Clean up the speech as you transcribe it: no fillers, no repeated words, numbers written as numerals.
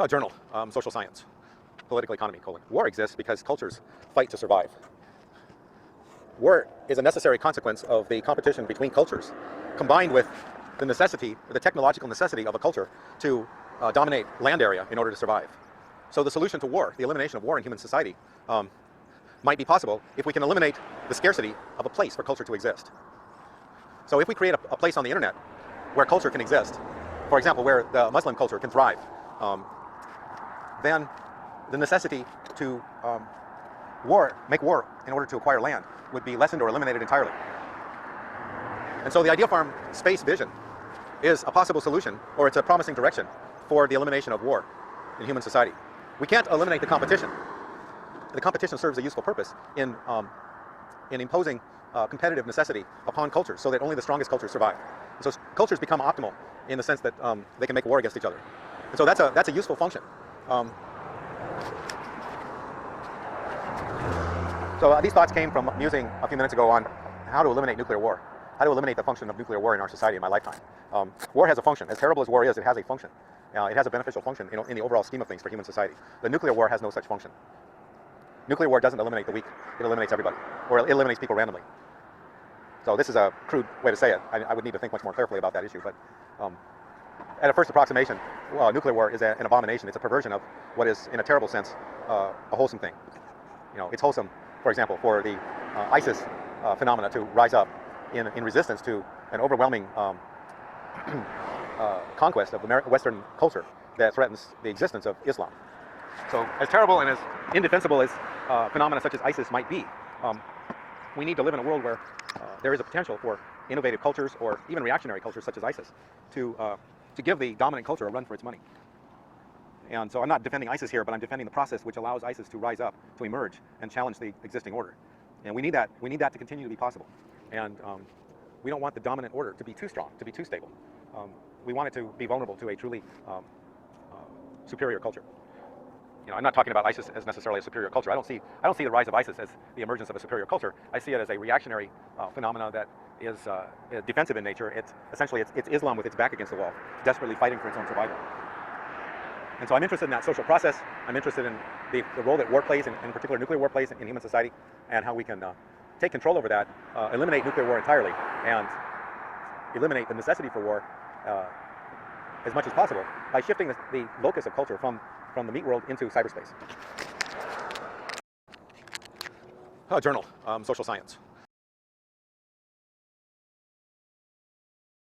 Journal, Social Science, Political Economy, : War exists because cultures fight to survive. War is a necessary consequence of the competition between cultures, combined with the necessity, the technological necessity of a culture to dominate land area in order to survive. So the solution to war, the elimination of war in human society, might be possible if we can eliminate the scarcity of a place for culture to exist. So if we create a place on the internet where culture can exist, for example, where the Muslim culture can thrive, then the necessity to make war in order to acquire land would be lessened or eliminated entirely. And so the Ideal Farm space vision is a possible solution, or it's a promising direction for the elimination of war in human society. We can't eliminate the competition. The competition serves a useful purpose in imposing competitive necessity upon cultures so that only the strongest cultures survive. And so cultures become optimal in the sense that they can make war against each other. And so that's a useful function. So these thoughts came from musing a few minutes ago on how to eliminate nuclear war, how to eliminate the function of nuclear war in our society in my lifetime. War has a function. As terrible as war is, it has a function. It has a beneficial function in the overall scheme of things for human society. The nuclear war has no such function. Nuclear war doesn't eliminate the weak, it eliminates everybody, or it eliminates people randomly. So this is a crude way to say it. I would need to think much more carefully about that issue, but at a first approximation, nuclear war is an abomination. It's a perversion of what is, in a terrible sense, a wholesome thing. It's wholesome, for example, for the ISIS phenomena to rise up in resistance to an overwhelming conquest of Western culture that threatens the existence of Islam. So as terrible and as indefensible as phenomena such as ISIS might be, we need to live in a world where there is a potential for innovative cultures, or even reactionary cultures such as ISIS, to give the dominant culture a run for its money. And so I'm not defending ISIS here, but I'm defending the process which allows ISIS to rise up, to emerge, and challenge the existing order. And we need that to continue to be possible. And we don't want the dominant order to be too strong, to be too stable. We want it to be vulnerable to a truly superior culture. I'm not talking about ISIS as necessarily a superior culture. I don't see the rise of ISIS as the emergence of a superior culture. I see it as a reactionary phenomena that is defensive in nature. It's essentially Islam with its back against the wall, desperately fighting for its own survival. And so I'm interested in that social process. I'm interested in the role that war plays, in particular nuclear war plays in human society, and how we can take control over that, eliminate nuclear war entirely, and eliminate the necessity for war as much as possible by shifting the locus of culture from the meat world into cyberspace. Journal, Social Science.